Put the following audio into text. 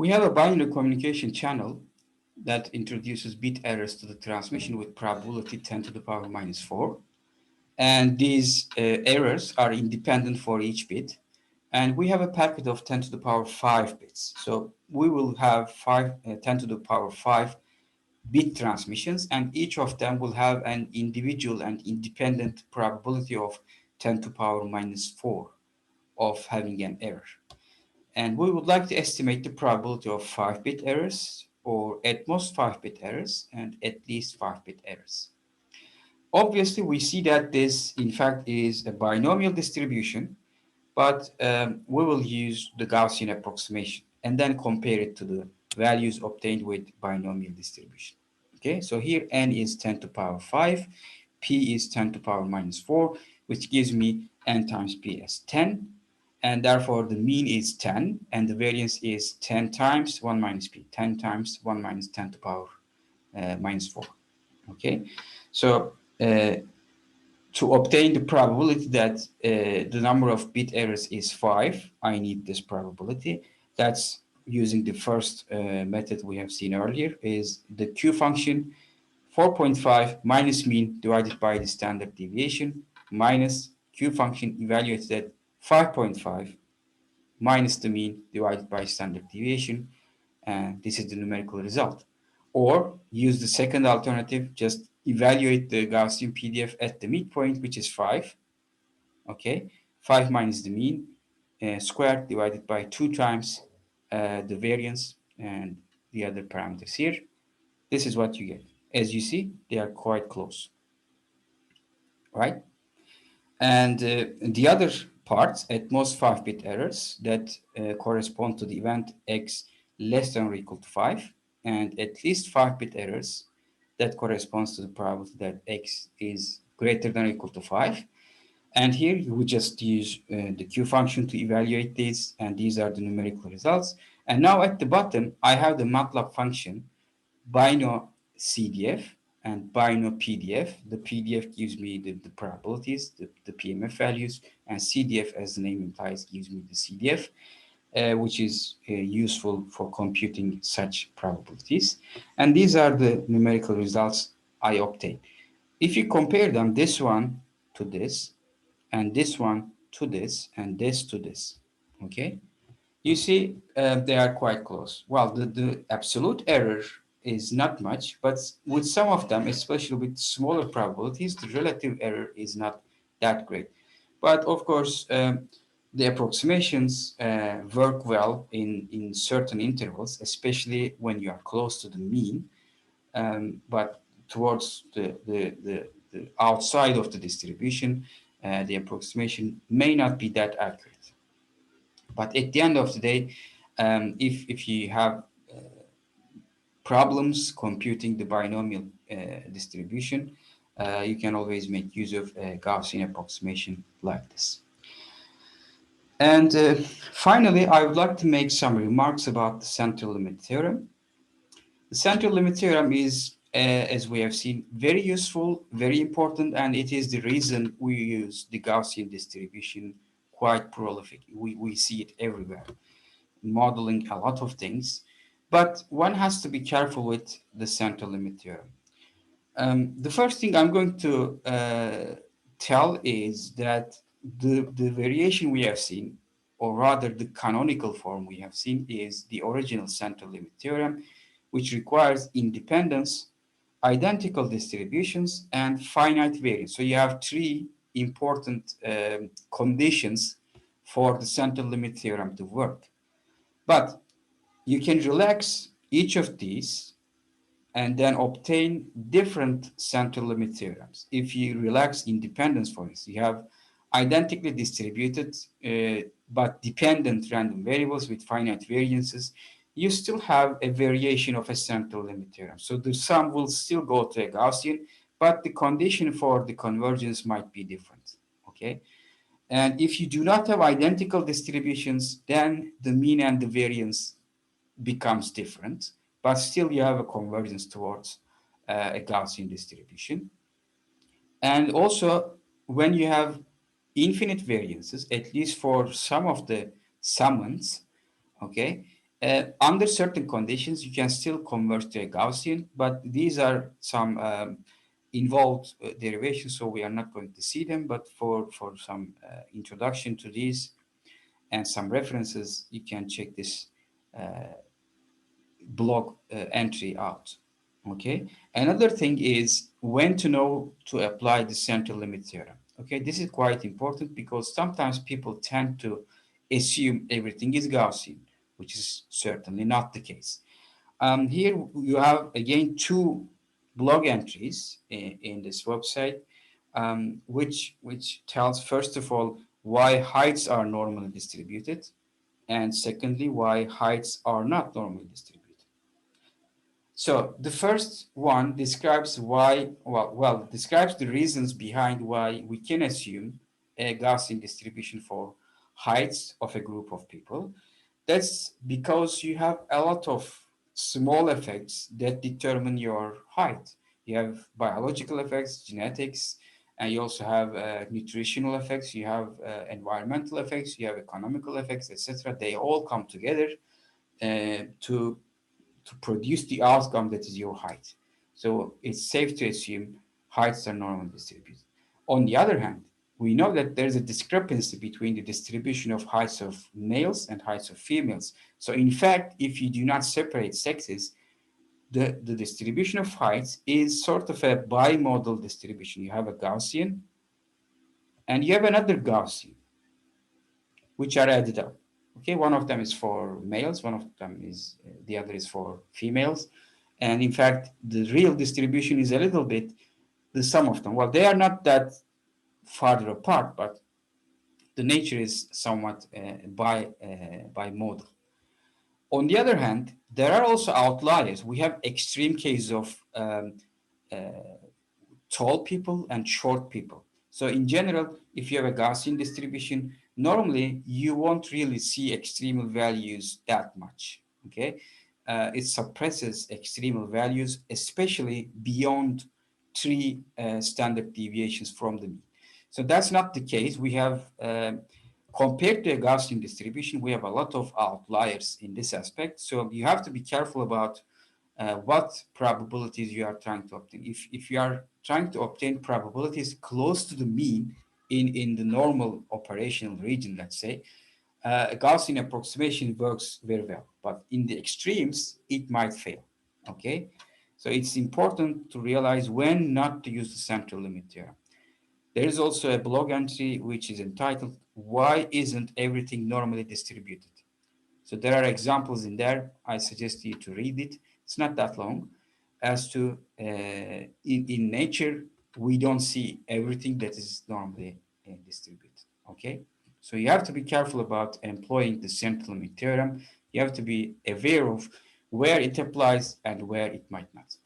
We have a binary communication channel that introduces bit errors to the transmission with probability 10 to the power minus 4. And these errors are independent for each bit. And we have a packet of 10 to the power 5 bits. So we will have 10 to the power 5 bit transmissions, and each of them will have an individual and independent probability of 10 to power minus 4 of having an error. And we would like to estimate the probability of 5-bit errors, or at most 5-bit errors, and at least 5-bit errors. Obviously, we see that this, in fact, is a binomial distribution, but we will use the Gaussian approximation and then compare it to the values obtained with binomial distribution. Okay, so here n is 10 to the power 5, p is 10 to the power minus 4, which gives me n times p as 10, and therefore the mean is 10, and the variance is 10 times 1 minus p, 10 times 1 minus 10 to the power minus 4. Okay, so to obtain the probability that the number of bit errors is 5, I need this probability. That's using the first method we have seen earlier, is the Q function 4.5 minus mean divided by the standard deviation minus Q function evaluated at 5.5 minus the mean divided by standard deviation. And this is the numerical result. Or use the second alternative, just evaluate the Gaussian PDF at the midpoint, which is 5. Okay, 5 minus the mean squared divided by 2 times the variance and the other parameters here. This is what you get. As you see, they are quite close, right? And the other parts, at most 5-bit errors that correspond to the event x less than or equal to 5, and at least 5-bit errors that corresponds to the probability that x is greater than or equal to 5. And here you would just use the Q function to evaluate these, and these are the numerical results. And now at the bottom, I have the MATLAB function Bino CDF and Bino PDF. The PDF gives me the probabilities, the PMF values, and CDF, as the name implies, gives me the CDF, which is useful for computing such probabilities. And these are the numerical results I obtained. If you compare them, this one to this, and this one to this, and this to this, okay? You see, they are quite close. Well, the absolute error is not much, but with some of them, especially with smaller probabilities, the relative error is not that great. But of course, the approximations work well in certain intervals, especially when you are close to the mean, but towards the outside of the distribution, the approximation may not be that accurate. But at the end of the day, if you have problems computing the binomial distribution, you can always make use of a Gaussian approximation like this. And finally, I would like to make some remarks about the central limit theorem. The central limit theorem is, as we have seen, very useful, very important, and it is the reason we use the Gaussian distribution quite prolific. We see it everywhere, modeling a lot of things, but one has to be careful with the central limit theorem. The first thing I'm going to tell is that the variation we have seen, or rather the canonical form we have seen, is the original central limit theorem, which requires independence, identical distributions, and finite variance. So you have 3 important conditions for the central limit theorem to work. But you can relax each of these and then obtain different central limit theorems. If you relax independence, for instance, you have identically distributed but dependent random variables with finite variances, you still have a variation of a central limit theorem. So the sum will still go to a Gaussian, but the condition for the convergence might be different, okay? And if you do not have identical distributions, then the mean and the variance becomes different, but still you have a convergence towards a Gaussian distribution. And also, when you have infinite variances, at least for some of the summands, okay, Under certain conditions, you can still convert to a Gaussian, but these are some involved derivations, so we are not going to see them. But for some introduction to these and some references, you can check this blog entry out. Okay. Another thing is when to know to apply the central limit theorem. Okay, this is quite important because sometimes people tend to assume everything is Gaussian, which is certainly not the case. Here you have again two blog entries in this website, which tells first of all why heights are normally distributed, and secondly why heights are not normally distributed. So the first one describes why, describes the reasons behind why we can assume a Gaussian distribution for heights of a group of people. That's because you have a lot of small effects that determine your height. You have biological effects, genetics, and you also have nutritional effects, you have environmental effects, you have economical effects, etc. They all come together to produce the outcome that is your height. So it's safe to assume heights are normally distributed. On the other hand, we know that there's a discrepancy between the distribution of heights of males and heights of females. So in fact, if you do not separate sexes, the distribution of heights is sort of a bimodal distribution. You have a Gaussian and you have another Gaussian, which are added up. Okay, one of them is for males, one of them is the other is for females, and in fact, the real distribution is a little bit the sum of them. Well, they are not that farther apart, but the nature is somewhat bimodal. On the other hand, there are also outliers. We have extreme cases of tall people and short people. So in general, if you have a Gaussian distribution, normally you won't really see extremal values that much. Okay, it suppresses extremal values, especially beyond three standard deviations from the mean. So that's not the case. We have compared to a Gaussian distribution, we have a lot of outliers in this aspect. So you have to be careful about what probabilities you are trying to obtain. If you are trying to obtain probabilities close to the mean in the normal operational region, let's say, a Gaussian approximation works very well. But in the extremes, it might fail. Okay? So it's important to realize when not to use the central limit theorem. There is also a blog entry which is entitled, Why Isn't Everything Normally Distributed? So there are examples in there. I suggest you to read it. It's not that long. As to in nature, we don't see everything that is normally distributed. Okay, so you have to be careful about employing the central limit theorem. You have to be aware of where it applies and where it might not.